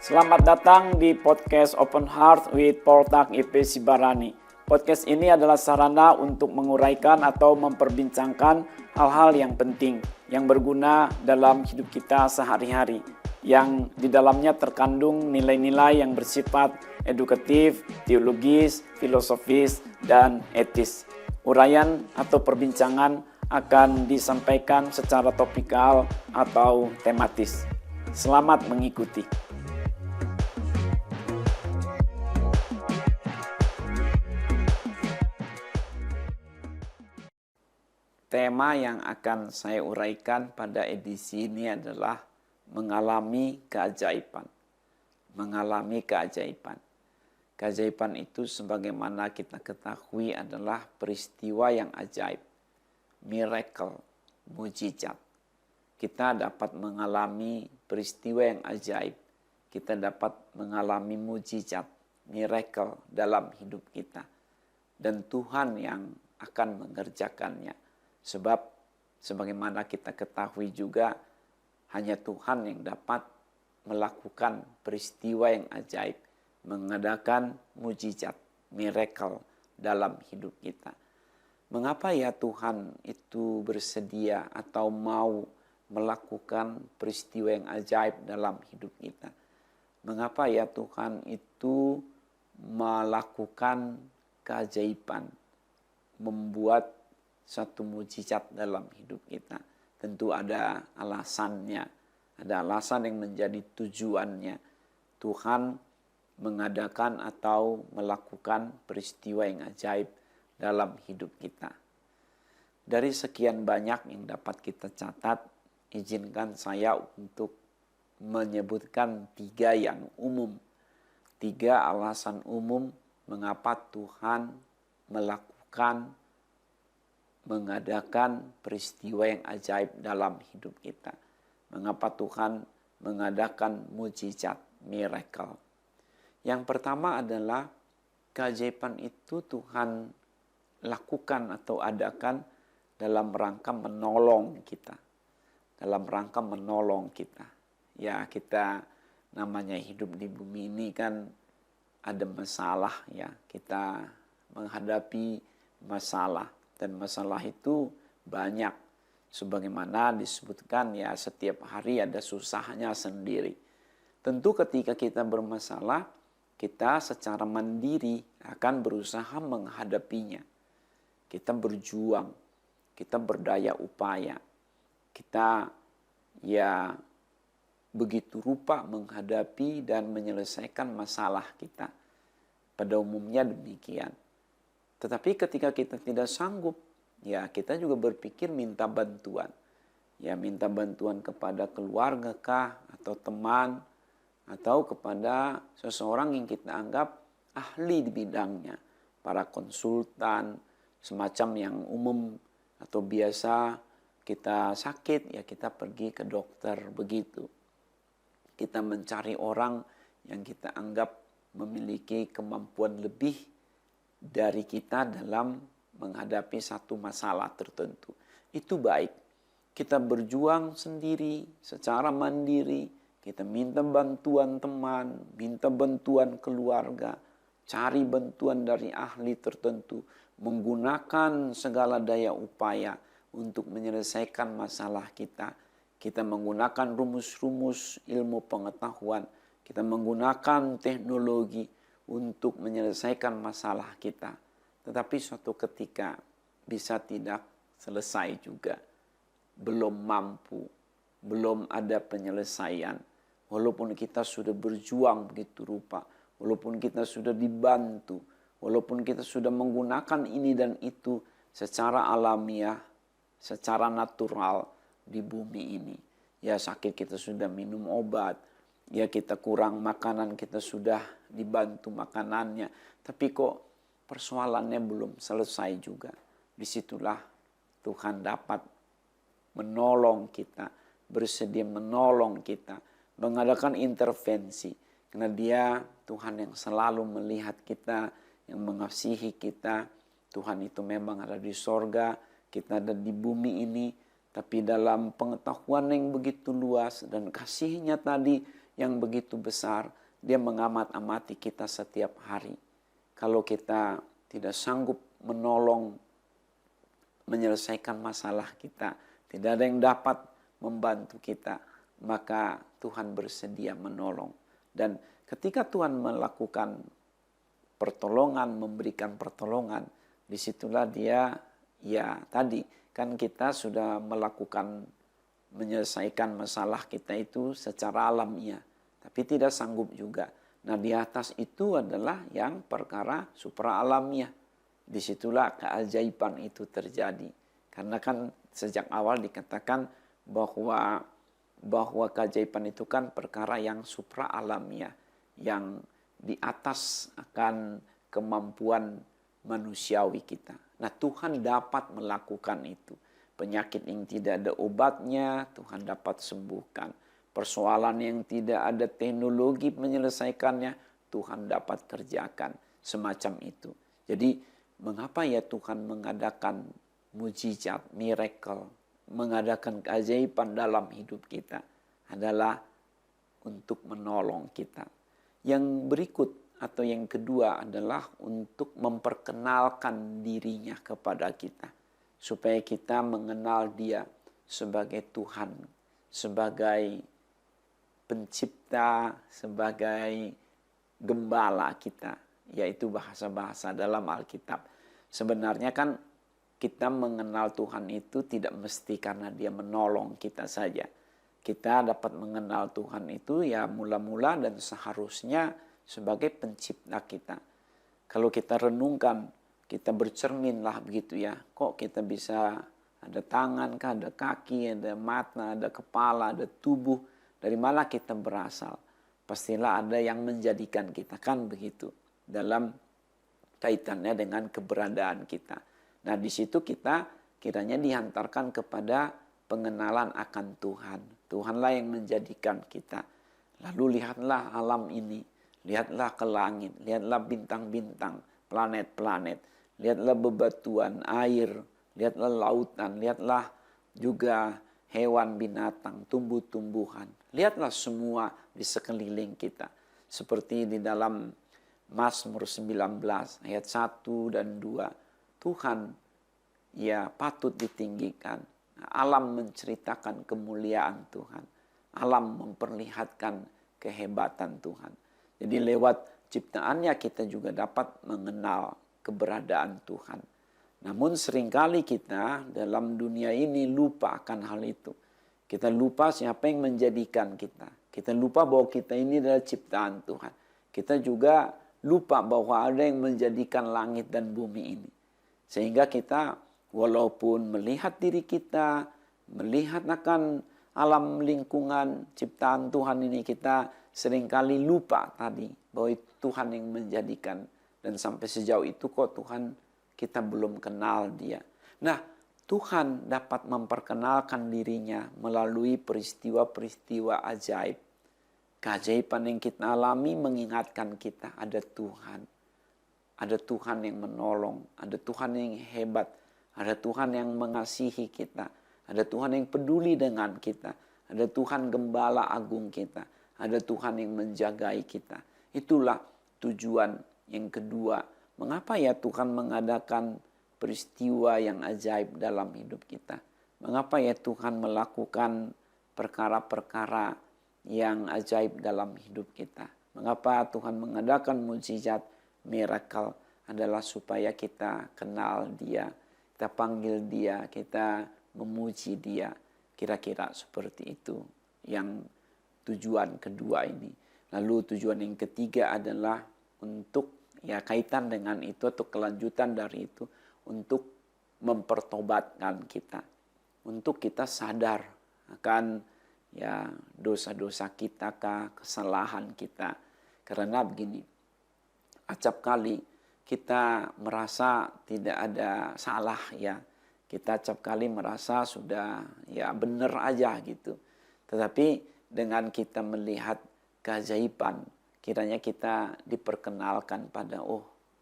Selamat datang di podcast Open Heart with Poltak IP Sibarani. Podcast ini adalah sarana untuk menguraikan atau memperbincangkan hal-hal yang penting, yang berguna dalam hidup kita sehari-hari, yang di dalamnya terkandung nilai-nilai yang bersifat edukatif, teologis, filosofis, dan etis. Uraian atau perbincangan akan disampaikan secara topikal atau tematis. Selamat mengikuti. Tema yang akan saya uraikan pada edisi ini adalah mengalami keajaiban. Mengalami keajaiban. Keajaiban itu sebagaimana kita ketahui adalah peristiwa yang ajaib. Miracle, mujizat. Kita dapat mengalami peristiwa yang ajaib. Kita dapat mengalami mujizat, miracle dalam hidup kita. Dan Tuhan yang akan mengerjakannya. Sebab sebagaimana kita ketahui juga hanya Tuhan yang dapat melakukan peristiwa yang ajaib. Mengadakan mujizat, miracle dalam hidup kita. Mengapa ya Tuhan itu bersedia atau mau melakukan peristiwa yang ajaib dalam hidup kita? Mengapa ya Tuhan itu melakukan keajaiban, membuat satu mujizat dalam hidup kita? Tentu ada alasannya, ada alasan yang menjadi tujuannya. Tuhan mengadakan atau melakukan peristiwa yang ajaib dalam hidup kita. Dari sekian banyak yang dapat kita catat, izinkan saya untuk menyebutkan 3 yang umum. 3 alasan umum mengapa Tuhan mengadakan peristiwa yang ajaib dalam hidup kita. Mengapa Tuhan mengadakan mujizat, miracle. Yang pertama adalah keajaiban itu Tuhan lakukan atau adakan dalam rangka menolong kita. Dalam rangka menolong kita. Ya, kita namanya hidup di bumi ini kan ada masalah ya. Kita menghadapi masalah. Dan masalah itu banyak. Sebagaimana disebutkan ya setiap hari ada susahnya sendiri. Tentu ketika kita bermasalah, kita secara mandiri akan berusaha menghadapinya. Kita berjuang, kita berdaya upaya. Kita ya begitu rupa menghadapi dan menyelesaikan masalah kita. Pada umumnya demikian. Tetapi ketika kita tidak sanggup, ya kita juga berpikir minta bantuan. Ya minta bantuan kepada keluarga kah atau teman atau kepada seseorang yang kita anggap ahli di bidangnya. Para konsultan, semacam yang umum atau biasa kita sakit, ya kita pergi ke dokter begitu. Kita mencari orang yang kita anggap memiliki kemampuan lebih dari kita dalam menghadapi satu masalah tertentu. Itu baik. Kita berjuang sendiri, secara mandiri. Kita minta bantuan teman, minta bantuan keluarga, cari bantuan dari ahli tertentu, menggunakan segala daya upaya untuk menyelesaikan masalah kita. Kita menggunakan rumus-rumus ilmu pengetahuan, kita menggunakan teknologi untuk menyelesaikan masalah kita. Tetapi suatu ketika bisa tidak selesai juga. Belum mampu, belum ada penyelesaian. Walaupun kita sudah berjuang begitu rupa, walaupun kita sudah dibantu, walaupun kita sudah menggunakan ini dan itu secara alamiah, secara natural di bumi ini. Ya sakit kita sudah minum obat, ya kita kurang makanan kita sudah dibantu makanannya. Tapi kok persoalannya belum selesai juga. Disitulah Tuhan dapat menolong kita, bersedia menolong kita, mengadakan intervensi. Karena Dia Tuhan yang selalu melihat kita, yang mengasihi kita. Tuhan itu memang ada di sorga, kita ada di bumi ini. tapi dalam pengetahuan yang begitu luas dan kasih-Nya tadi yang begitu besar, Dia mengamat-amati kita setiap hari. Kalau kita tidak sanggup menolong, menyelesaikan masalah kita, tidak ada yang dapat membantu kita, maka Tuhan bersedia menolong. Dan ketika Tuhan melakukan pertolongan, memberikan pertolongan, disitulah Dia, ya tadi kan kita sudah melakukan menyelesaikan masalah kita itu secara alamiah, tapi tidak sanggup juga. Nah, di atas itu adalah yang perkara supra alamiah. Disitulah keajaiban itu terjadi. Karena kan sejak awal dikatakan bahwa keajaiban itu kan perkara yang supra alamiah, yang di atas akan kemampuan manusiawi kita. Nah, Tuhan dapat melakukan itu. Penyakit yang tidak ada obatnya, Tuhan dapat sembuhkan. Persoalan yang tidak ada teknologi menyelesaikannya, Tuhan dapat kerjakan. Semacam itu. Jadi, mengapa ya Tuhan mengadakan mujizat, miracle, mengadakan keajaiban dalam hidup kita? Adalah untuk menolong kita. Yang berikut atau yang kedua adalah untuk memperkenalkan dirinya kepada kita. Supaya kita mengenal Dia sebagai Tuhan, sebagai pencipta, sebagai gembala kita. Yaitu bahasa-bahasa dalam Alkitab. Sebenarnya kan kita mengenal Tuhan itu tidak mesti karena Dia menolong kita saja. Kita dapat mengenal Tuhan itu ya mula-mula dan seharusnya sebagai pencipta kita. Kalau kita renungkan, kita bercermin lah begitu ya. Kok kita bisa ada tangan, ada kaki, ada mata, ada kepala, ada tubuh. Dari mana kita berasal? Pastilah ada yang menjadikan kita, kan begitu. Dalam kaitannya dengan keberadaan kita. Nah, di situ kita kiranya dihantarkan kepada pengenalan akan Tuhan. Tuhanlah yang menjadikan kita. Lalu lihatlah alam ini. Lihatlah ke langit. Lihatlah bintang-bintang, planet-planet. Lihatlah bebatuan, air. Lihatlah lautan. Lihatlah juga hewan, binatang, tumbuh-tumbuhan. Lihatlah semua di sekeliling kita. Seperti di dalam Mazmur 19 ayat 1 dan 2. Tuhan ya patut ditinggikan. Alam menceritakan kemuliaan Tuhan. Alam memperlihatkan kehebatan Tuhan. Jadi lewat ciptaannya kita juga dapat mengenal keberadaan Tuhan. Namun seringkali kita dalam dunia ini lupa akan hal itu. Kita lupa siapa yang menjadikan kita. Kita lupa bahwa kita ini adalah ciptaan Tuhan. Kita juga lupa bahwa ada yang menjadikan langit dan bumi ini. Sehingga kita walaupun melihat diri kita, melihat akan alam lingkungan ciptaan Tuhan ini, kita seringkali lupa tadi bahwa Tuhan yang menjadikan. Dan sampai sejauh itu kok Tuhan kita belum kenal Dia. Nah, Tuhan dapat memperkenalkan dirinya melalui peristiwa-peristiwa ajaib. Keajaiban yang kita alami mengingatkan kita ada Tuhan. Ada Tuhan yang menolong, ada Tuhan yang hebat, ada Tuhan yang mengasihi kita, ada Tuhan yang peduli dengan kita, ada Tuhan gembala agung kita, ada Tuhan yang menjagai kita. Itulah tujuan yang kedua. Mengapa ya Tuhan mengadakan peristiwa yang ajaib dalam hidup kita? Mengapa ya Tuhan melakukan perkara-perkara yang ajaib dalam hidup kita? Mengapa Tuhan mengadakan mujizat, miracle? Adalah supaya kita kenal Dia, kita panggil Dia, kita memuji Dia. Kira-kira seperti itu yang tujuan kedua ini. Lalu tujuan yang ketiga adalah untuk ya kaitan dengan itu atau kelanjutan dari itu untuk mempertobatkan kita. Untuk kita sadar akan ya dosa-dosa kita kah, kesalahan kita. Karena begini, acap kali kita merasa tidak ada salah ya. Kita acap kali merasa sudah ya benar aja gitu. Tetapi dengan kita melihat keajaiban, kiranya kita diperkenalkan pada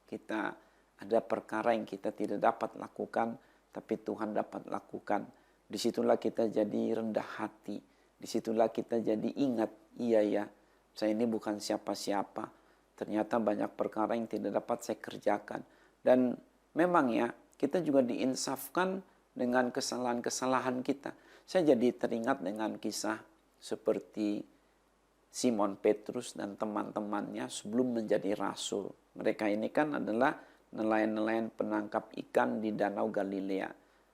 kita ada perkara yang kita tidak dapat lakukan, tapi Tuhan dapat lakukan. Disitulah kita jadi rendah hati. Disitulah kita jadi ingat, iya ya, saya ini bukan siapa-siapa. Ternyata banyak perkara yang tidak dapat saya kerjakan. Dan memang ya, kita juga diinsafkan dengan kesalahan-kesalahan kita. Saya jadi teringat dengan kisah seperti Simon Petrus dan teman-temannya sebelum menjadi rasul. Mereka ini kan adalah nelayan-nelayan penangkap ikan di Danau Galilea.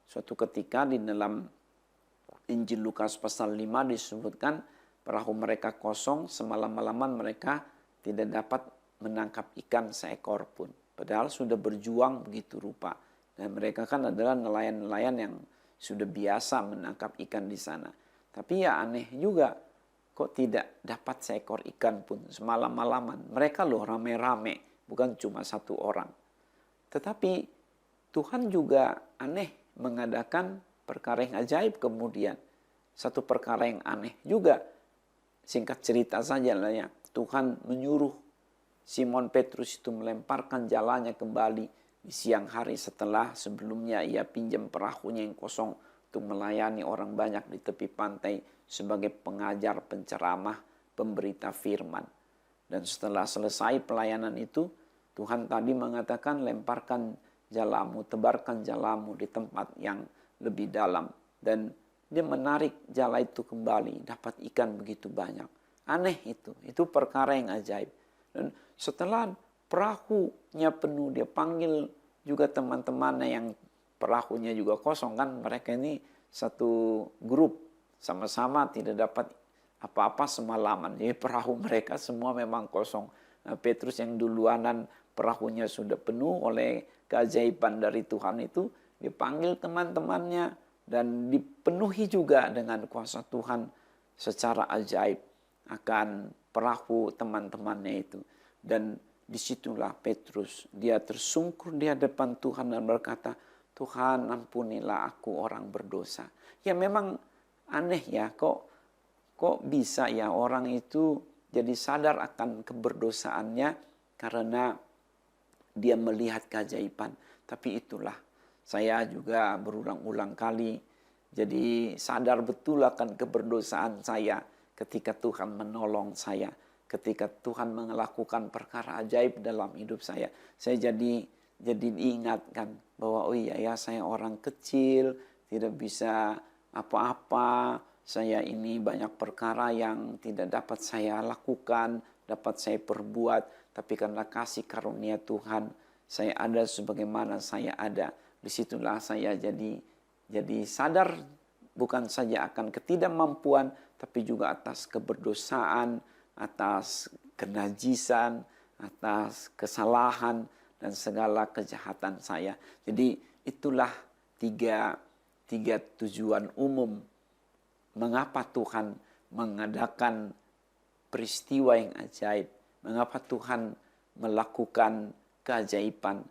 Suatu ketika di dalam Injil Lukas pasal 5 disebutkan perahu mereka kosong, semalam-malaman mereka tidak dapat menangkap ikan seekor pun. Padahal sudah berjuang begitu rupa. Dan mereka kan adalah nelayan-nelayan yang sudah biasa menangkap ikan di sana. Tapi ya aneh juga, kok tidak dapat seekor ikan pun semalam-malaman. Mereka loh rame-rame, bukan cuma satu orang. Tetapi Tuhan juga aneh mengadakan perkara yang ajaib kemudian. Satu perkara yang aneh juga. Singkat cerita saja lah ya. Tuhan menyuruh Simon Petrus itu melemparkan jalannya kembali di siang hari setelah sebelumnya ia pinjam perahunya yang kosong untuk melayani orang banyak di tepi pantai sebagai pengajar, penceramah, pemberita firman. Dan setelah selesai pelayanan itu, Tuhan tadi mengatakan lemparkan jalamu, tebarkan jalamu di tempat yang lebih dalam. Dan dia menarik jala itu kembali, dapat ikan begitu banyak. Aneh itu perkara yang ajaib. Dan setelah perahunya penuh, dia panggil juga teman-temannya yang perahunya juga kosong kan. Mereka ini satu grup, sama-sama tidak dapat apa-apa semalaman. Jadi perahu mereka semua memang kosong. Nah, Petrus yang duluanan perahunya sudah penuh oleh keajaiban dari Tuhan itu, dipanggil teman-temannya dan dipenuhi juga dengan kuasa Tuhan secara ajaib akan perahu teman-temannya itu. Dan disitulah Petrus, dia tersungkur di hadapan Tuhan dan berkata, Tuhan ampunilah aku orang berdosa. Ya memang aneh ya, kok bisa ya orang itu jadi sadar akan keberdosaannya karena dia melihat keajaiban. Tapi itulah, saya juga berulang-ulang kali jadi sadar betul akan keberdosaan saya ketika Tuhan menolong saya. Ketika Tuhan melakukan perkara ajaib dalam hidup saya. Saya jadi diingatkan bahwa oh iya ya, saya orang kecil, tidak bisa apa-apa. Saya ini banyak perkara yang tidak dapat saya lakukan, dapat saya perbuat. Tapi karena kasih karunia Tuhan, saya ada sebagaimana saya ada. Disitulah saya jadi sadar bukan saja akan ketidakmampuan, tapi juga atas keberdosaan, atas kenajisan, atas kesalahan, dan segala kejahatan saya. Jadi itulah tiga tujuan umum mengapa Tuhan mengadakan peristiwa yang ajaib. Mengapa Tuhan melakukan keajaiban,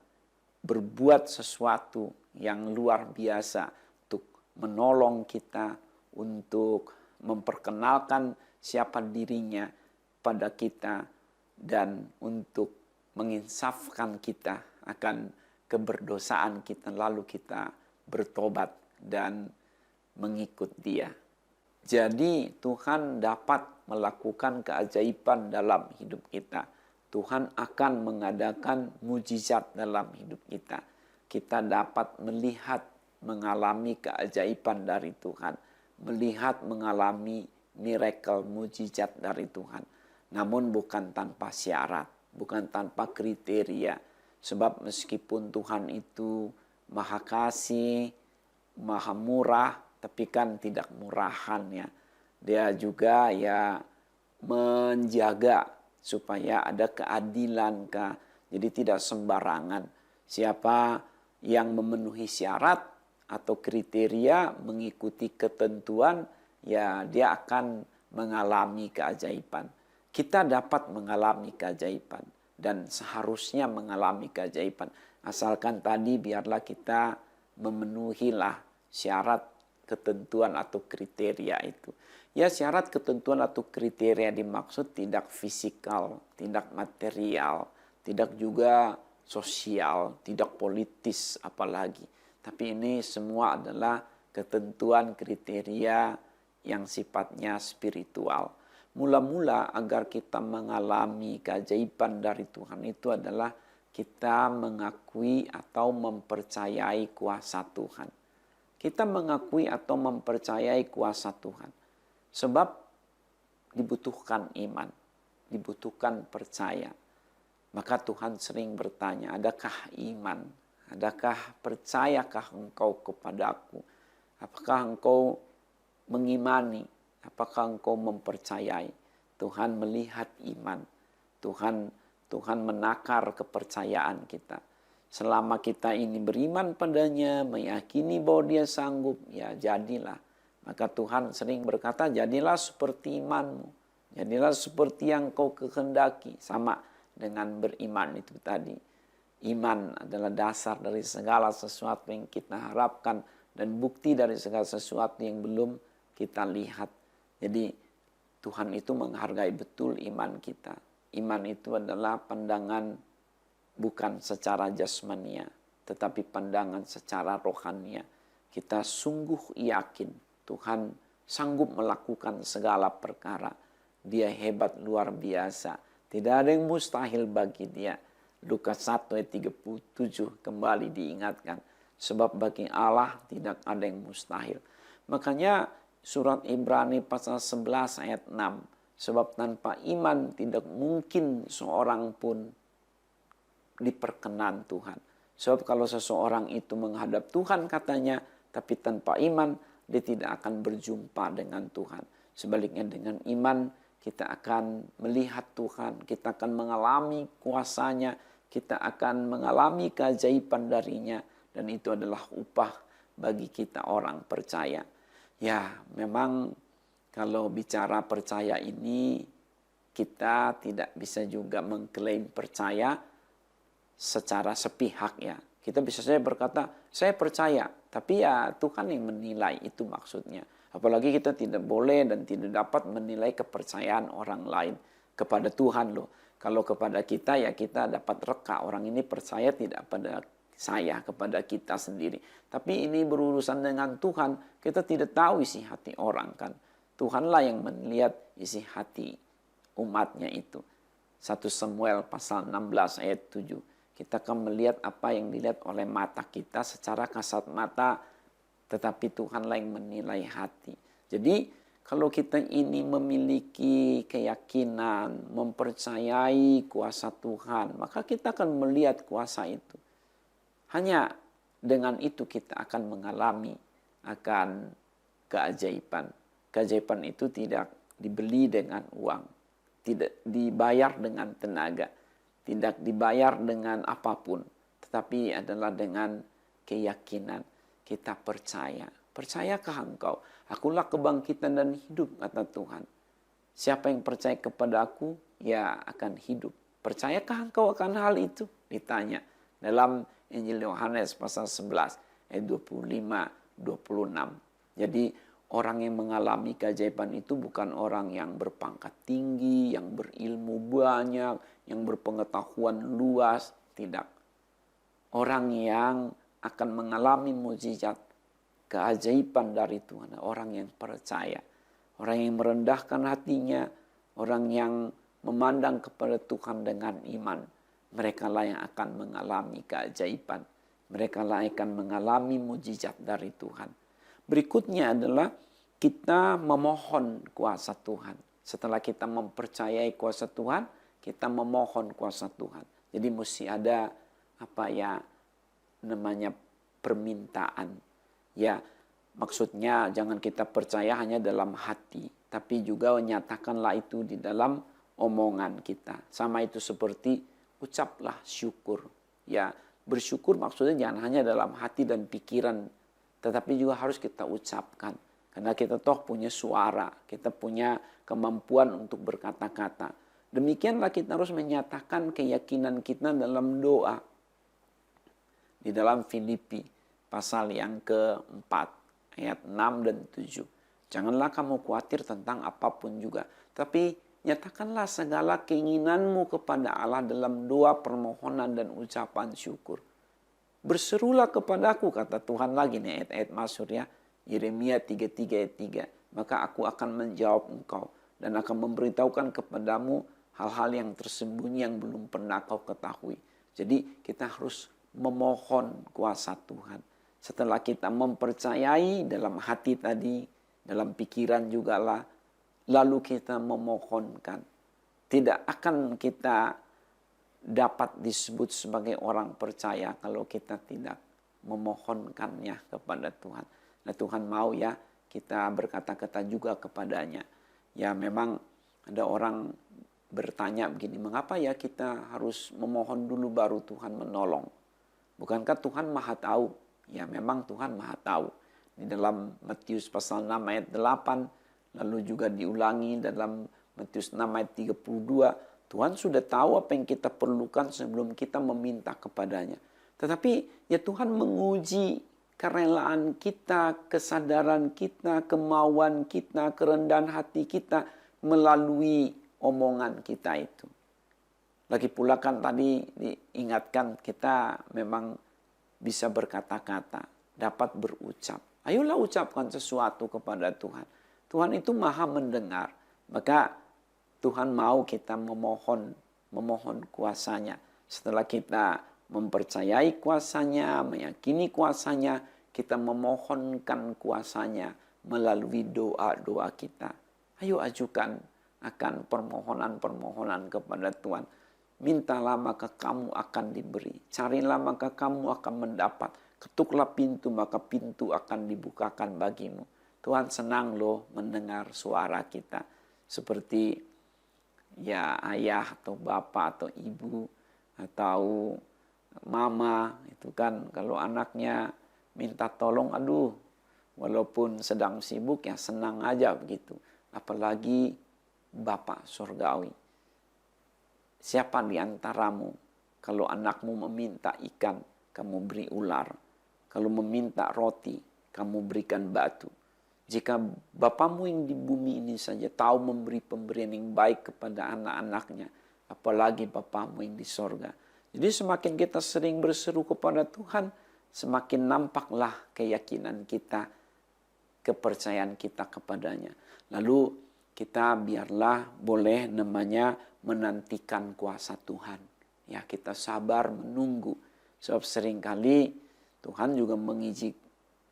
berbuat sesuatu yang luar biasa untuk menolong kita, untuk memperkenalkan siapa dirinya pada kita, dan untuk menginsafkan kita akan keberdosaan kita, lalu kita bertobat dan mengikut Dia. Jadi Tuhan dapat melakukan keajaiban dalam hidup kita. Tuhan akan mengadakan mujizat dalam hidup kita. Kita dapat melihat, mengalami keajaiban dari Tuhan. Melihat, mengalami miracle, mujizat dari Tuhan. Namun bukan tanpa syarat, bukan tanpa kriteria. Sebab meskipun Tuhan itu maha kasih, maha murah, tapi kan tidak murahan ya. Dia juga ya menjaga supaya ada keadilan. Jadi tidak sembarangan. Siapa yang memenuhi syarat atau kriteria mengikuti ketentuan, ya dia akan mengalami keajaiban. Kita dapat mengalami keajaiban dan seharusnya mengalami keajaiban. Asalkan tadi biarlah kita memenuhilah syarat, ketentuan atau kriteria itu. Ya syarat, ketentuan atau kriteria dimaksud tidak fisikal, tidak material, tidak juga sosial, tidak politis apalagi. Tapi ini semua adalah ketentuan kriteria yang sifatnya spiritual. Mula-mula agar kita mengalami keajaiban dari Tuhan itu adalah kita mengakui atau mempercayai kuasa Tuhan. Kita mengakui atau mempercayai kuasa Tuhan. Sebab dibutuhkan iman, dibutuhkan percaya. Maka Tuhan sering bertanya, adakah iman? Adakah percayakah engkau kepadaku? Apakah engkau mengimani? Apakah engkau mempercayai? Tuhan melihat iman. Tuhan menakar kepercayaan kita. Selama kita ini beriman padanya, meyakini bahwa dia sanggup, ya jadilah. Maka Tuhan sering berkata, jadilah seperti imanmu. Jadilah seperti yang kau kehendaki. Sama dengan beriman itu tadi. Iman adalah dasar dari segala sesuatu yang kita harapkan dan bukti dari segala sesuatu yang belum kita lihat. Jadi Tuhan itu menghargai betul iman kita. Iman itu adalah pandangan bukan secara jasmania, tetapi pandangan secara rohania. Kita sungguh yakin Tuhan sanggup melakukan segala perkara. Dia hebat luar biasa. Tidak ada yang mustahil bagi dia. Lukas 1 ayat 37 kembali diingatkan. Sebab bagi Allah tidak ada yang mustahil. Makanya surat Ibrani pasal 11 ayat 6. Sebab tanpa iman tidak mungkin seorang pun diperkenan Tuhan. Sebab kalau seseorang itu menghadap Tuhan katanya, tapi tanpa iman dia tidak akan berjumpa dengan Tuhan. Sebaliknya dengan iman kita akan melihat Tuhan, kita akan mengalami kuasanya, kita akan mengalami keajaiban darinya. Dan itu adalah upah bagi kita orang percaya. Ya, memang kalau bicara percaya ini, kita tidak bisa juga mengklaim percaya secara sepihak ya. Kita bisa saja berkata, saya percaya. Tapi ya Tuhan yang menilai, itu maksudnya. Apalagi kita tidak boleh dan tidak dapat menilai kepercayaan orang lain kepada Tuhan loh. Kalau kepada kita ya kita dapat reka. Orang ini percaya tidak pada saya, kepada kita sendiri. Tapi ini berurusan dengan Tuhan. Kita tidak tahu isi hati orang kan. Tuhanlah yang melihat isi hati umatnya itu. 1 Samuel pasal 16 ayat 7. Kita akan melihat apa yang dilihat oleh mata kita secara kasat mata. Tetapi Tuhanlah yang menilai hati. Jadi kalau kita ini memiliki keyakinan, mempercayai kuasa Tuhan, maka kita akan melihat kuasa itu. Hanya dengan itu kita akan mengalami akan keajaiban. Keajaiban itu tidak dibeli dengan uang, tidak dibayar dengan tenaga, tidak dibayar dengan apapun, tetapi adalah dengan keyakinan. Kita percaya. Percayakah engkau? Akulah kebangkitan dan hidup, kata Tuhan. Siapa yang percaya kepada aku, ya akan hidup. Percayakah engkau akan hal itu? Ditanya. Dalam Injil Yohanes pasal 11, ayat 25-26. Jadi orang yang mengalami keajaiban itu bukan orang yang berpangkat tinggi, yang berilmu banyak, yang berpengetahuan luas. Tidak. Orang yang akan mengalami mukjizat, keajaiban dari Tuhan. Orang yang percaya. Orang yang merendahkan hatinya. Orang yang memandang kepada Tuhan dengan iman. Mereka lah yang akan mengalami keajaiban. Mereka lah yang akan mengalami mukjizat dari Tuhan. Berikutnya adalah kita memohon kuasa Tuhan. Setelah kita mempercayai kuasa Tuhan, kita memohon kuasa Tuhan. Jadi mesti ada namanya permintaan. Ya, maksudnya jangan kita percaya hanya dalam hati, tapi juga nyatakanlah itu di dalam omongan kita. Sama itu seperti ucaplah syukur. Ya, bersyukur maksudnya jangan hanya dalam hati dan pikiran, tetapi juga harus kita ucapkan. Karena kita toh punya suara, kita punya kemampuan untuk berkata-kata. Demikianlah kita harus menyatakan keyakinan kita dalam doa. Di dalam Filipi pasal yang keempat, ayat 6 dan 7. Janganlah kamu khawatir tentang apapun juga, tapi nyatakanlah segala keinginanmu kepada Allah dalam doa, permohonan, dan ucapan syukur. Berserulah kepadaku, kata Tuhan lagi nih ayat-ayat masyhur ya. Yeremia 33 ayat 3. Maka aku akan menjawab engkau dan akan memberitahukan kepadamu hal-hal yang tersembunyi yang belum pernah kau ketahui. Jadi kita harus memohon kuasa Tuhan. Setelah kita mempercayai dalam hati tadi, dalam pikiran juga lah, lalu kita memohonkan. Tidak akan kita dapat disebut sebagai orang percaya kalau kita tidak memohonkannya kepada Tuhan. Nah, Tuhan mau ya kita berkata-kata juga kepadanya. Ya memang ada orang bertanya begini, mengapa ya kita harus memohon dulu baru Tuhan menolong? Bukankah Tuhan Maha Tahu? Ya memang Tuhan Maha Tahu. Di dalam Matius pasal 6 ayat 8, lalu juga diulangi dalam Matius 6 ayat 32, Tuhan sudah tahu apa yang kita perlukan sebelum kita meminta kepadanya. Tetapi ya Tuhan menguji kerelaan kita, kesadaran kita, kemauan kita, kerendahan hati kita melalui omongan kita itu. Lagi pula kan tadi diingatkan kita memang bisa berkata-kata, dapat berucap. Ayolah ucapkan sesuatu kepada Tuhan. Tuhan itu maha mendengar. Maka Tuhan mau kita memohon kuasanya. Setelah kita mempercayai kuasanya, meyakini kuasanya, kita memohonkan kuasanya melalui doa-doa kita. Ayo ajukan akan permohonan-permohonan kepada Tuhan. Mintalah maka kamu akan diberi. Carilah maka kamu akan mendapat. Ketuklah pintu maka pintu akan dibukakan bagimu. Tuhan senang loh mendengar suara kita. Seperti ya ayah atau bapak atau ibu atau mama itu kan kalau anaknya minta tolong, aduh walaupun sedang sibuk ya senang aja begitu. Apalagi Bapak surgawi. Siapa di antaramu kalau anakmu meminta ikan, kamu beri ular. Kalau meminta roti, kamu berikan batu. Jika Bapamu yang di bumi ini saja tahu memberi pemberian yang baik kepada anak-anaknya, apalagi Bapamu yang di sorga. Jadi semakin kita sering berseru kepada Tuhan, semakin nampaklah keyakinan kita, kepercayaan kita kepadanya. Lalu kita biarlah boleh namanya menantikan kuasa Tuhan. Ya kita sabar menunggu. Sebab seringkali Tuhan juga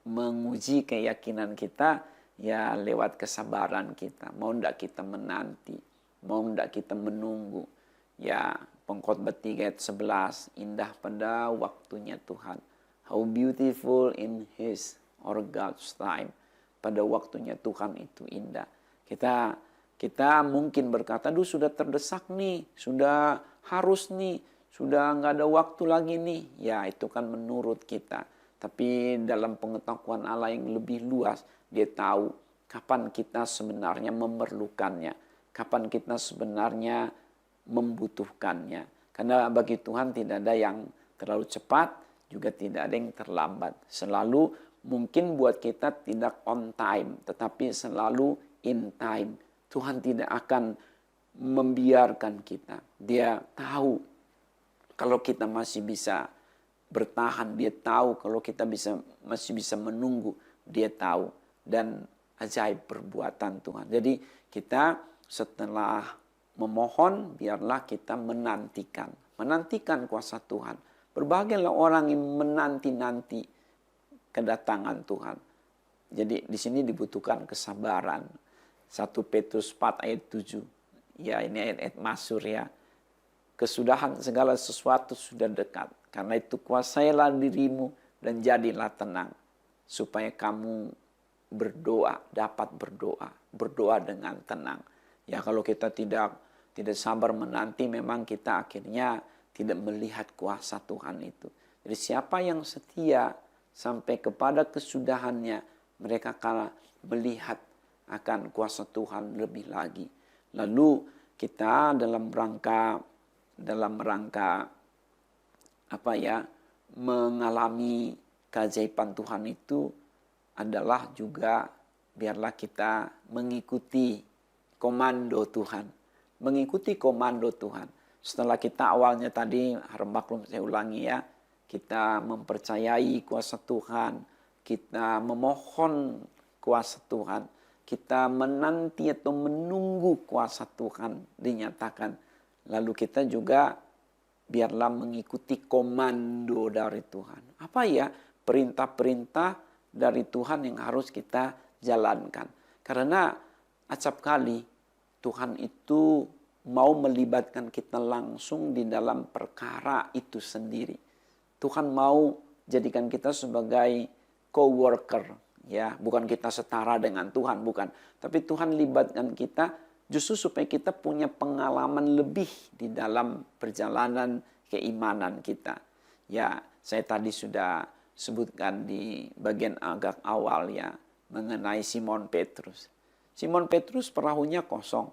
menguji keyakinan kita ya lewat kesabaran kita. Mau ndak kita menanti, mau ndak kita menunggu. Ya Pengkhotbah 3 ayat 11, indah pada waktunya Tuhan. How beautiful in His or God's time. Pada waktunya Tuhan itu indah. Kita mungkin berkata, aduh sudah terdesak nih, sudah harus nih, sudah nggak ada waktu lagi nih. Ya itu kan menurut kita. Tapi dalam pengetahuan Allah yang lebih luas, dia tahu kapan kita sebenarnya memerlukannya. Kapan kita sebenarnya membutuhkannya. Karena bagi Tuhan tidak ada yang terlalu cepat, juga tidak ada yang terlambat. Selalu mungkin buat kita tidak on time, tetapi selalu in time. Tuhan tidak akan membiarkan kita. Dia tahu kalau kita masih bisa bertahan, dia tahu kalau kita masih bisa menunggu, dia tahu. Dan ajaib perbuatan Tuhan. Jadi kita setelah memohon, biarlah kita menantikan. Menantikan kuasa Tuhan. Berbahagialah orang yang menanti-nanti kedatangan Tuhan. Jadi di sini dibutuhkan kesabaran. 1 Petrus 4 ayat 7. Ya ini ayat-ayat masyhur ya. Kesudahan segala sesuatu sudah dekat. Karena itu kuasailah dirimu dan jadilah tenang. Supaya kamu berdoa, dapat berdoa. Berdoa dengan tenang. Ya kalau kita tidak sabar menanti, memang kita akhirnya tidak melihat kuasa Tuhan itu. Jadi siapa yang setia sampai kepada kesudahannya, mereka akan melihat akan kuasa Tuhan lebih lagi. Lalu kita dalam rangka mengalami keajaiban Tuhan itu adalah juga biarlah kita mengikuti komando Tuhan. Mengikuti komando Tuhan. Setelah kita awalnya tadi, harap maklum saya ulangi ya, kita mempercayai kuasa Tuhan, kita memohon kuasa Tuhan, kita menanti atau menunggu kuasa Tuhan dinyatakan, lalu kita juga biarlah mengikuti komando dari Tuhan. Apa ya perintah-perintah dari Tuhan yang harus kita jalankan? Karena acap kali Tuhan itu mau melibatkan kita langsung di dalam perkara itu sendiri. Tuhan mau jadikan kita sebagai co-worker, ya, bukan kita setara dengan Tuhan, bukan. Tapi Tuhan libatkan kita justru supaya kita punya pengalaman lebih di dalam perjalanan keimanan kita. Ya, saya tadi sudah sebutkan di bagian agak awal ya, mengenai Simon Petrus. Simon Petrus perahunya kosong.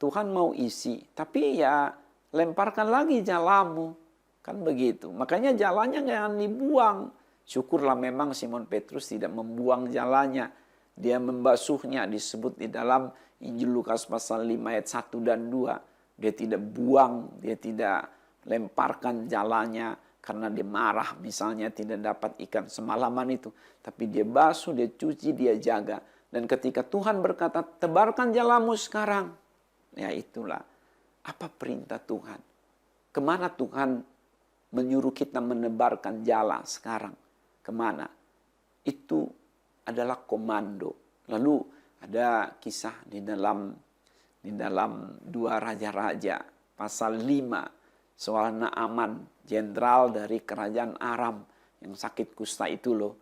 Tuhan mau isi, tapi ya lemparkan lagi jalamu. Kan begitu. Makanya jalannya jangan dibuang. Syukurlah memang Simon Petrus tidak membuang jalannya. Dia membasuhnya, disebut di dalam Injil Lukas pasal 5 ayat 1 dan 2. Dia tidak buang, dia tidak lemparkan jalannya karena dia marah misalnya tidak dapat ikan semalaman itu. Tapi dia basuh, dia cuci, dia jaga. Dan ketika Tuhan berkata, tebarkan jalamu sekarang. Ya itulah, apa perintah Tuhan? Kemana Tuhan menyuruh kita menebarkan jala sekarang? Kemana? Itu adalah komando. Lalu ada kisah di dalam dua raja-raja pasal 5 soal Naaman, jenderal dari kerajaan Aram yang sakit kusta itu loh.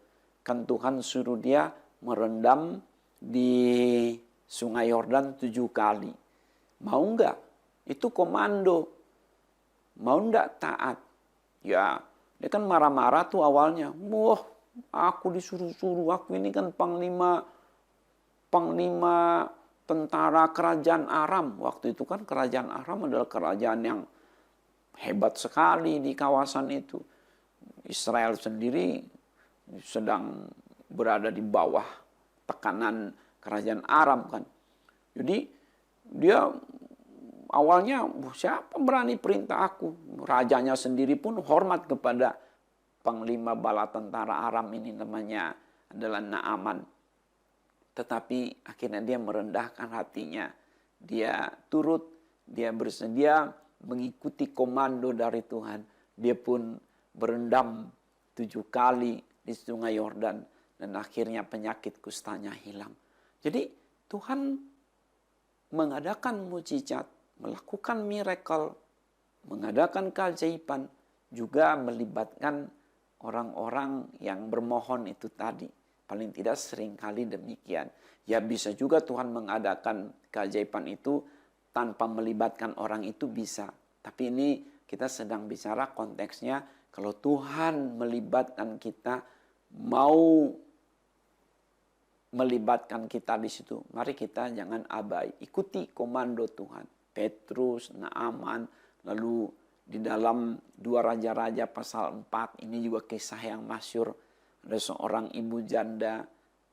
Kan Tuhan suruh dia merendam di Sungai Yordan 7 kali. Mau enggak? Itu komando. Mau enggak taat? Ya, dia kan marah-marah tuh awalnya. Wah, aku disuruh-suruh. Aku ini kan panglima tentara kerajaan Aram. Waktu itu kan kerajaan Aram adalah kerajaan yang hebat sekali di kawasan itu. Israel sendiri sedang berada di bawah tekanan kerajaan Aram kan. Jadi dia awalnya siapa berani perintah aku. Rajanya sendiri pun hormat kepada panglima bala tentara Aram ini, namanya adalah Naaman. Tetapi akhirnya dia merendahkan hatinya. Dia turut, dia bersedia mengikuti komando dari Tuhan. Dia pun berendam 7 kali di Sungai Yordan. Dan akhirnya penyakit kustanya hilang. Jadi Tuhan mengadakan mujizat, melakukan miracle, mengadakan keajaiban, juga melibatkan orang-orang yang bermohon itu tadi. Paling tidak seringkali demikian. Ya bisa juga Tuhan mengadakan keajaiban itu tanpa melibatkan orang itu bisa. Tapi ini kita sedang bicara konteksnya kalau Tuhan melibatkan kita, mau melibatkan kita di situ. Mari kita jangan abai. Ikuti komando Tuhan. Petrus, Naaman, lalu di dalam 2 Raja-Raja pasal 4 ini juga kisah yang masyhur. Ada seorang ibu janda,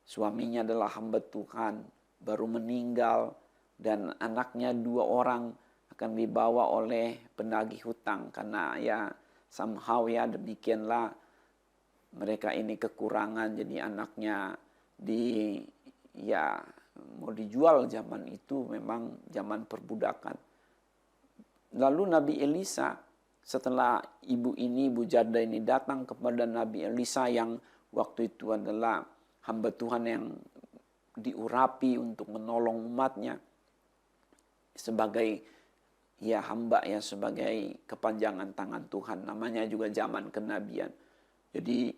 suaminya adalah hamba Tuhan, baru meninggal dan anaknya 2 orang akan dibawa oleh penagih hutang karena ya somehow ya demikianlah mereka ini kekurangan, jadi anaknya mau dijual. Zaman itu memang zaman perbudakan. Lalu Nabi Elisa, setelah ibu janda ini datang kepada Nabi Elisa yang waktu itu adalah hamba Tuhan yang diurapi untuk menolong umatnya sebagai hamba sebagai kepanjangan tangan Tuhan, namanya juga zaman kenabian. Jadi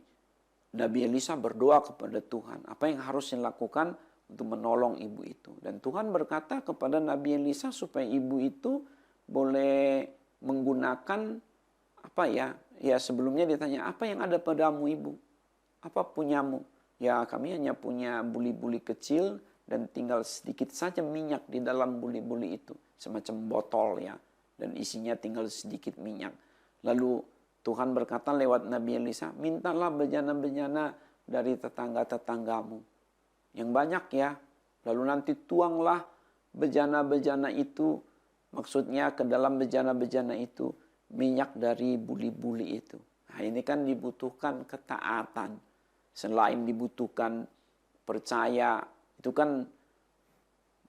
Nabi Elisa berdoa kepada Tuhan, apa yang harus dilakukan untuk menolong ibu itu. Dan Tuhan berkata kepada Nabi Elisa supaya ibu itu boleh menggunakan sebelumnya ditanya, apa yang ada padamu ibu? Apa punyamu? Ya kami hanya punya buli-buli kecil dan tinggal sedikit saja minyak di dalam buli-buli itu. Semacam botol ya. Dan isinya tinggal sedikit minyak. Lalu Tuhan berkata lewat Nabi Elisa, mintalah bejana-bejana dari tetangga-tetanggamu. Yang banyak ya. Lalu nanti tuanglah bejana-bejana itu. Maksudnya ke dalam bejana-bejana itu minyak dari buli-buli itu. Nah ini kan dibutuhkan ketaatan. selain dibutuhkan percaya, itu kan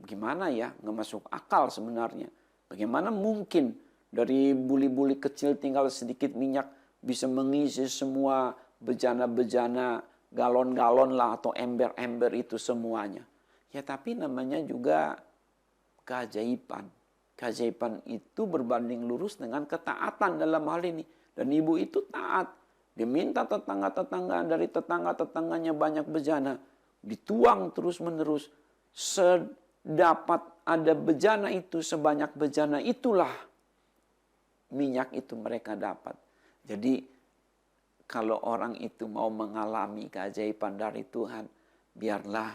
gimana ya, nggak masuk akal sebenarnya. Bagaimana mungkin dari buli-buli kecil tinggal sedikit minyak bisa mengisi semua bejana-bejana, galon-galon lah atau ember-ember itu semuanya. Ya tapi namanya juga keajaiban. Keajaiban itu berbanding lurus dengan ketaatan dalam hal ini. Dan ibu itu taat. Diminta tetangga-tetangga, dari tetangga-tetangganya banyak bejana. Dituang terus-menerus. Sedapat ada bejana itu, sebanyak bejana itulah minyak itu mereka dapat. Jadi kalau orang itu mau mengalami keajaiban dari Tuhan, biarlah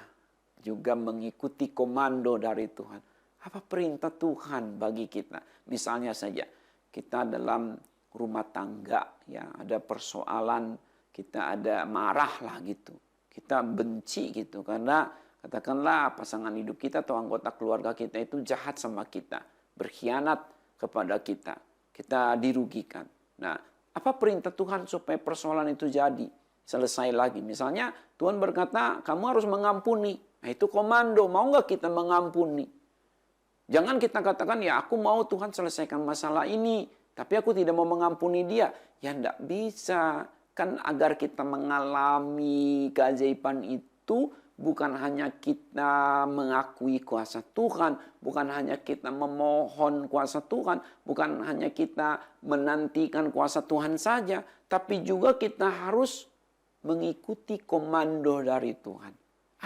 juga mengikuti komando dari Tuhan. Apa perintah Tuhan bagi kita? Misalnya saja, kita dalam rumah tangga, ya ada persoalan, kita ada marah lah gitu. Kita benci gitu, karena katakanlah pasangan hidup kita atau anggota keluarga kita itu jahat sama kita. Berkhianat kepada kita. Kita dirugikan. Nah, apa perintah Tuhan supaya persoalan itu jadi? Selesai lagi. Misalnya Tuhan berkata, kamu harus mengampuni. Nah itu komando, mau nggak kita mengampuni? Jangan kita katakan, ya aku mau Tuhan selesaikan masalah ini, tapi aku tidak mau mengampuni dia. Ya enggak bisa. Kan agar kita mengalami keajaiban itu, bukan hanya kita mengakui kuasa Tuhan, bukan hanya kita memohon kuasa Tuhan, bukan hanya kita menantikan kuasa Tuhan saja, tapi juga kita harus mengikuti komando dari Tuhan.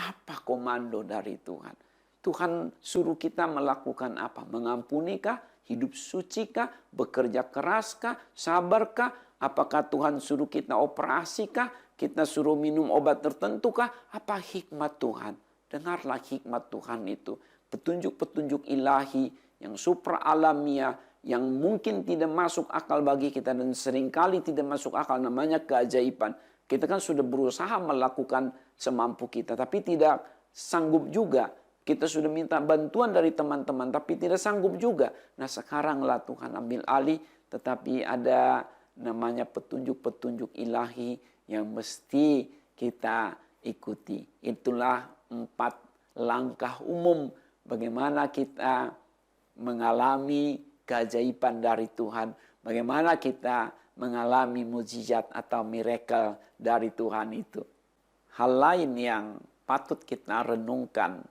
Apa komando dari Tuhan? Tuhan suruh kita melakukan apa? Mengampunikah? Hidup sucikah? Bekerja keraskah? Sabarkah? Apakah Tuhan suruh kita operasikah? Kita suruh minum obat tertentukah? Apa hikmat Tuhan? Dengarlah hikmat Tuhan itu. Petunjuk-petunjuk ilahi yang supra alamiah, yang mungkin tidak masuk akal bagi kita dan seringkali tidak masuk akal, namanya keajaiban. Kita kan sudah berusaha melakukan semampu kita, tapi tidak sanggup juga. Kita sudah minta bantuan dari teman-teman, tapi tidak sanggup juga. Nah sekaranglah Tuhan ambil alih, tetapi ada namanya petunjuk-petunjuk ilahi yang mesti kita ikuti. Itulah 4 langkah umum bagaimana kita mengalami keajaiban dari Tuhan. Bagaimana kita mengalami mukjizat atau miracle dari Tuhan itu. Hal lain yang patut kita renungkan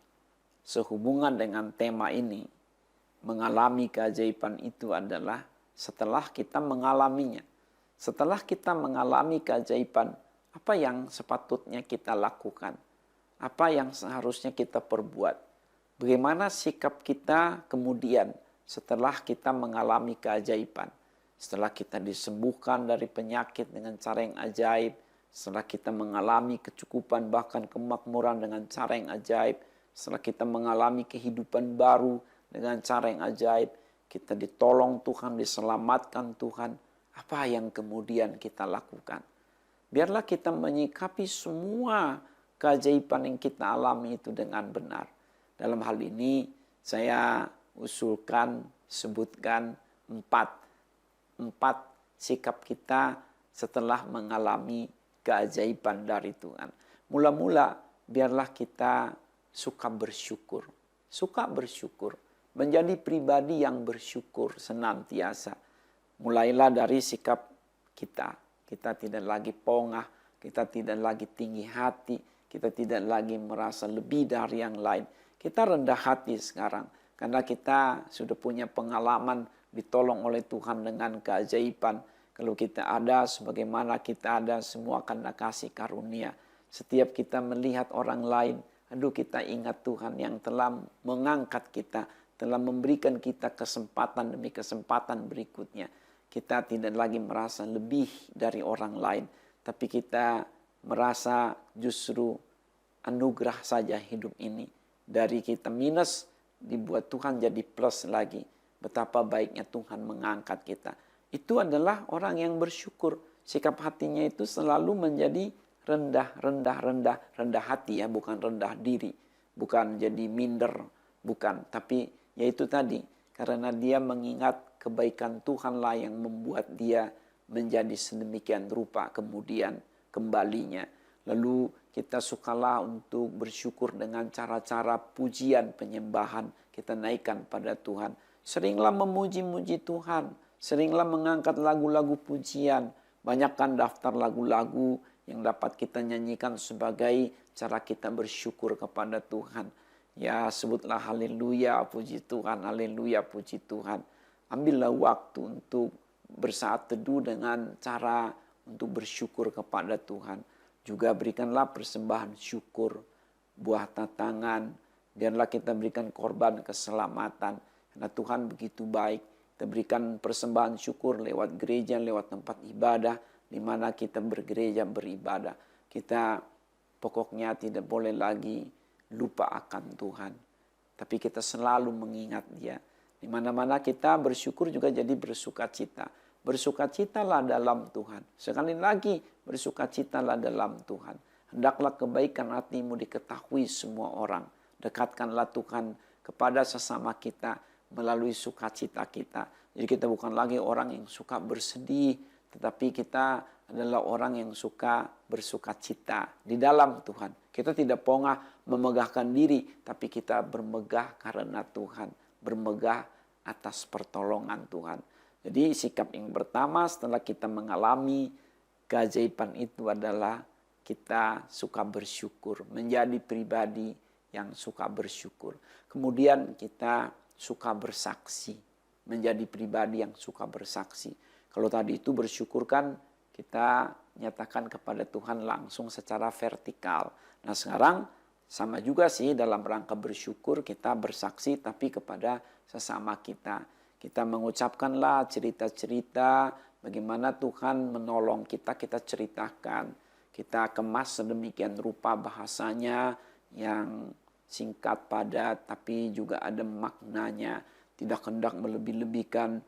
sehubungan dengan tema ini, mengalami keajaiban itu adalah setelah kita mengalaminya. Setelah kita mengalami keajaiban, apa yang sepatutnya kita lakukan? Apa yang seharusnya kita perbuat? Bagaimana sikap kita kemudian setelah kita mengalami keajaiban? Setelah kita disembuhkan dari penyakit dengan cara yang ajaib, setelah kita mengalami kecukupan bahkan kemakmuran dengan cara yang ajaib, setelah kita mengalami kehidupan baru dengan cara yang ajaib, kita ditolong Tuhan, diselamatkan Tuhan, apa yang kemudian kita lakukan? Biarlah kita menyikapi semua keajaiban yang kita alami itu dengan benar. Dalam hal ini saya usulkan, sebutkan 4 sikap kita setelah mengalami keajaiban dari Tuhan. Mula-mula biarlah kita suka bersyukur. Suka bersyukur. Menjadi pribadi yang bersyukur senantiasa. Mulailah dari sikap kita. Kita tidak lagi pongah. Kita tidak lagi tinggi hati. Kita tidak lagi merasa lebih dari yang lain. Kita rendah hati sekarang. Karena kita sudah punya pengalaman ditolong oleh Tuhan dengan keajaiban. Kalau kita ada, sebagaimana kita ada, semua karena kasih karunia. Setiap kita melihat orang lain, aduh kita ingat Tuhan yang telah mengangkat kita, telah memberikan kita kesempatan demi kesempatan berikutnya. Kita tidak lagi merasa lebih dari orang lain, tapi kita merasa justru anugerah saja hidup ini. Dari kita minus, dibuat Tuhan jadi plus lagi. Betapa baiknya Tuhan mengangkat kita. Itu adalah orang yang bersyukur. Sikap hatinya itu selalu menjadi rendah hati ya, bukan rendah diri. Bukan jadi minder, bukan. Tapi yaitu tadi, karena dia mengingat kebaikan Tuhanlah yang membuat dia menjadi sedemikian rupa kemudian kembalinya. Lalu kita sukalah untuk bersyukur dengan cara-cara pujian, penyembahan kita naikkan pada Tuhan. Seringlah memuji-muji Tuhan, seringlah mengangkat lagu-lagu pujian. Banyakkan daftar lagu-lagu yang dapat kita nyanyikan sebagai cara kita bersyukur kepada Tuhan. Ya, sebutlah haleluya, puji Tuhan, haleluya, puji Tuhan. Ambillah waktu untuk bersaat teduh dengan cara untuk bersyukur kepada Tuhan. Juga berikanlah persembahan syukur, buah tangan. Biarlah kita berikan korban keselamatan. Karena Tuhan begitu baik. Kita berikan persembahan syukur lewat gereja, lewat tempat ibadah. Di mana kita bergereja, beribadah. Kita pokoknya tidak boleh lagi lupa akan Tuhan. Tapi kita selalu mengingat Dia. Di mana-mana kita bersyukur juga jadi bersukacita. Bersukacitalah dalam Tuhan. Sekali lagi, bersukacitalah dalam Tuhan. Hendaklah kebaikan hatimu diketahui semua orang. Dekatkanlah Tuhan kepada sesama kita melalui sukacita kita. Jadi kita bukan lagi orang yang suka bersedih, tetapi kita adalah orang yang suka bersukacita di dalam Tuhan. Kita tidak pongah memegahkan diri, tapi kita bermegah karena Tuhan. Bermegah atas pertolongan Tuhan. Jadi sikap yang pertama setelah kita mengalami keajaiban itu adalah kita suka bersyukur. Menjadi pribadi yang suka bersyukur. Kemudian kita suka bersaksi. Menjadi pribadi yang suka bersaksi. Kalau tadi itu bersyukur kan kita nyatakan kepada Tuhan langsung secara vertikal. Nah sekarang sama juga sih dalam rangka bersyukur kita bersaksi tapi kepada sesama kita. Kita mengucapkanlah cerita-cerita bagaimana Tuhan menolong kita, kita ceritakan. Kita kemas sedemikian rupa bahasanya yang singkat padat tapi juga ada maknanya. Tidak hendak melebih-lebihkan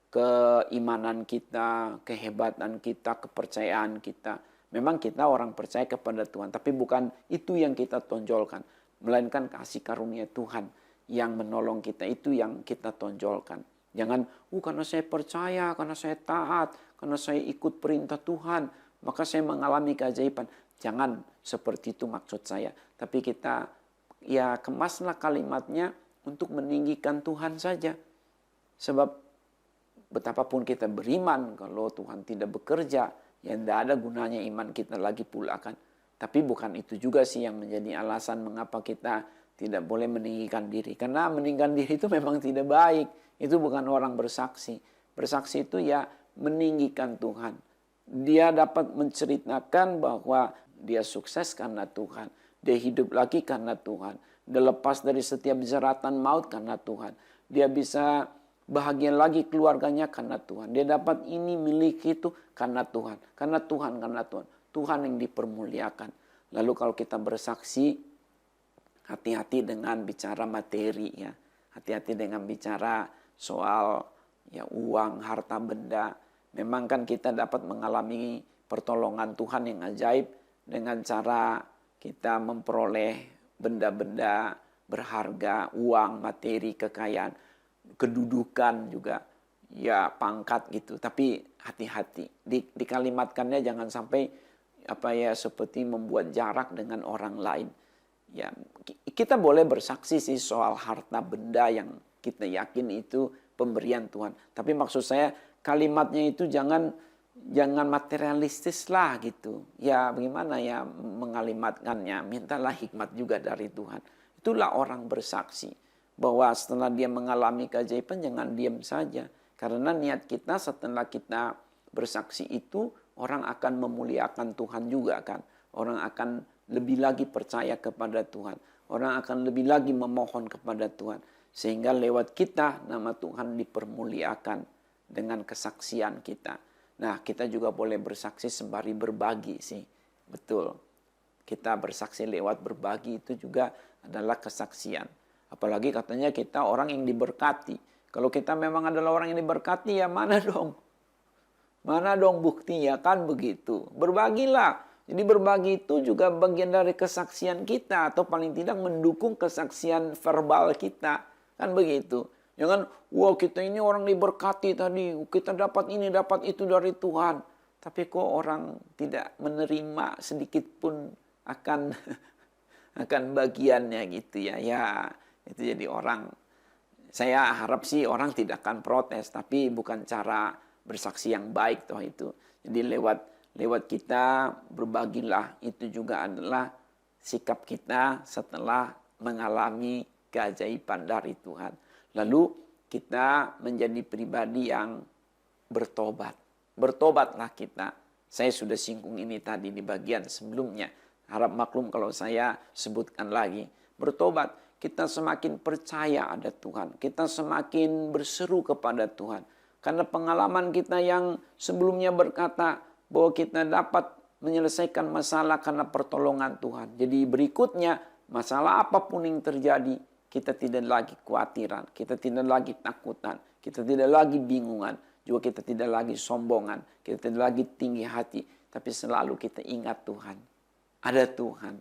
keimanan kita, kehebatan kita, kepercayaan kita. Memang kita orang percaya kepada Tuhan, tapi bukan itu yang kita tonjolkan. Melainkan kasih karunia Tuhan yang menolong kita, itu yang kita tonjolkan. Jangan, karena saya percaya, karena saya taat, karena saya ikut perintah Tuhan, maka saya mengalami keajaiban. Jangan seperti itu maksud saya. Tapi kita ya kemaslah kalimatnya untuk meninggikan Tuhan saja. Sebab betapapun kita beriman, kalau Tuhan tidak bekerja, ya tidak ada gunanya iman kita lagi pula kan. Tapi bukan itu juga sih yang menjadi alasan mengapa kita tidak boleh meninggikan diri. Karena meninggikan diri itu memang tidak baik. Itu bukan orang bersaksi. Bersaksi itu ya meninggikan Tuhan. Dia dapat menceritakan bahwa dia sukses karena Tuhan. Dia hidup lagi karena Tuhan. Dia lepas dari setiap jeratan maut karena Tuhan. Dia bisa bahagia lagi keluarganya karena Tuhan. Dia dapat ini miliki itu karena Tuhan. Karena Tuhan, karena Tuhan. Tuhan yang dipermuliakan. Lalu kalau kita bersaksi, hati-hati dengan bicara materi ya. Hati-hati dengan bicara soal ya uang, harta benda. Memang kan kita dapat mengalami pertolongan Tuhan yang ajaib dengan cara kita memperoleh benda-benda berharga, uang, materi, kekayaan, kedudukan juga, ya pangkat gitu. Tapi hati-hati, dikalimatkannya jangan sampai seperti membuat jarak dengan orang lain. Ya, kita boleh bersaksi sih soal harta benda yang kita yakin itu pemberian Tuhan. Tapi maksud saya kalimatnya itu jangan materialistis lah gitu. Ya bagaimana ya mengalimatkannya. Mintalah hikmat juga dari Tuhan. Itulah orang bersaksi. Bahwa setelah dia mengalami keajaiban jangan diam saja. Karena niat kita setelah kita bersaksi itu orang akan memuliakan Tuhan juga kan. Orang akan lebih lagi percaya kepada Tuhan. Orang akan lebih lagi memohon kepada Tuhan. Sehingga lewat kita nama Tuhan dipermuliakan dengan kesaksian kita. Nah kita juga boleh bersaksi sembari berbagi sih. Betul. Kita bersaksi lewat berbagi itu juga adalah kesaksian. Apalagi katanya kita orang yang diberkati. Kalau kita memang adalah orang yang diberkati ya mana dong? Mana dong buktinya kan begitu. Berbagilah. Jadi berbagi itu juga bagian dari kesaksian kita. Atau paling tidak mendukung kesaksian verbal kita. Kan begitu. Jangan, wah kita ini orang diberkati tadi. Kita dapat ini, dapat itu dari Tuhan. tapi kok orang tidak menerima sedikit pun akan akan bagiannya gitu ya. Ya, itu jadi orang, saya harap sih orang tidak akan protes, tapi bukan cara bersaksi yang baik toh itu. Jadi lewat kita berbagilah, itu juga adalah sikap kita setelah mengalami keajaiban dari Tuhan. Lalu kita menjadi pribadi yang bertobat. Bertobatlah kita. Saya sudah singgung ini tadi di bagian sebelumnya. Harap maklum kalau saya sebutkan lagi. Bertobat, kita semakin percaya ada Tuhan. Kita semakin berseru kepada Tuhan. Karena pengalaman kita yang sebelumnya berkata bahwa kita dapat menyelesaikan masalah karena pertolongan Tuhan. Jadi berikutnya, masalah apapun yang terjadi, kita tidak lagi khawatiran, kita tidak lagi takutan, kita tidak lagi bingungan, juga kita tidak lagi sombongan, kita tidak lagi tinggi hati, tapi selalu kita ingat Tuhan. Ada Tuhan,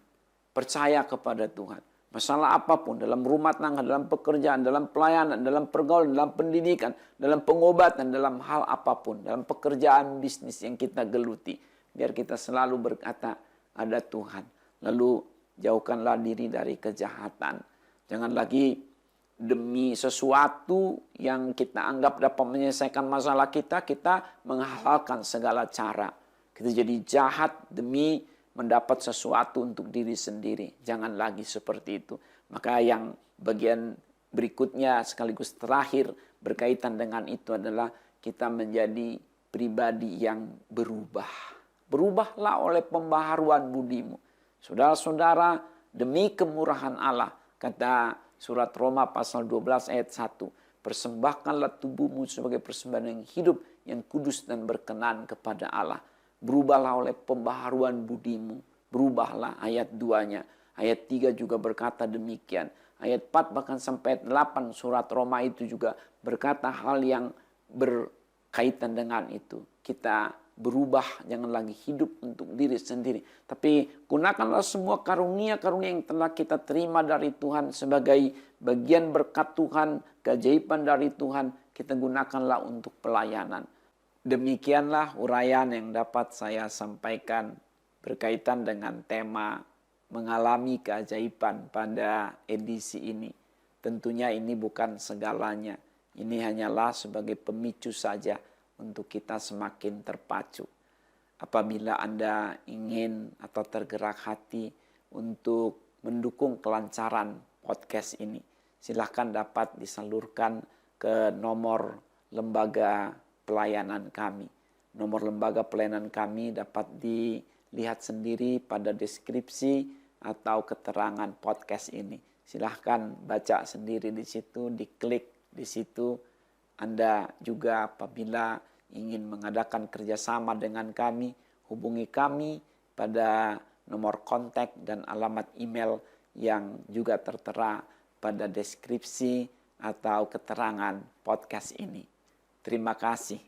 percaya kepada Tuhan. Masalah apapun, dalam rumah tangga, dalam pekerjaan, dalam pelayanan, dalam pergaulan, dalam pendidikan, dalam pengobatan, dalam hal apapun, dalam pekerjaan bisnis yang kita geluti, biar kita selalu berkata, ada Tuhan. Lalu jauhkanlah diri dari kejahatan. Jangan lagi demi sesuatu yang kita anggap dapat menyelesaikan masalah kita, kita menghalalkan segala cara. Kita jadi jahat demi mendapat sesuatu untuk diri sendiri. Jangan lagi seperti itu. Maka yang bagian berikutnya sekaligus terakhir berkaitan dengan itu adalah kita menjadi pribadi yang berubah. Berubahlah oleh pembaharuan budimu. Saudara-saudara, demi kemurahan Allah, kata surat Roma pasal 12 ayat 1, persembahkanlah tubuhmu sebagai persembahan yang hidup, yang kudus dan berkenan kepada Allah. Berubahlah oleh pembaharuan budimu. Berubahlah, ayat 2-nya. Ayat 3 juga berkata demikian. Ayat 4 bahkan sampai ayat 8 surat Roma itu juga berkata hal yang berkaitan dengan itu. Kita berubah, jangan lagi hidup untuk diri sendiri. Tapi gunakanlah semua karunia-karunia yang telah kita terima dari Tuhan sebagai bagian berkat Tuhan, keajaiban dari Tuhan. Kita gunakanlah untuk pelayanan. Demikianlah uraian yang dapat saya sampaikan berkaitan dengan tema mengalami keajaiban pada edisi ini. Tentunya ini bukan segalanya. Ini hanyalah sebagai pemicu saja untuk kita semakin terpacu. Apabila Anda ingin atau tergerak hati untuk mendukung kelancaran podcast ini, silakan dapat disalurkan ke nomor lembaga pelayanan kami. Nomor lembaga pelayanan kami dapat dilihat sendiri pada deskripsi atau keterangan podcast ini. Silahkan baca sendiri di situ, diklik di situ. Anda juga apabila ingin mengadakan kerjasama dengan kami, hubungi kami pada nomor kontak dan alamat email yang juga tertera pada deskripsi atau keterangan podcast ini. Terima kasih.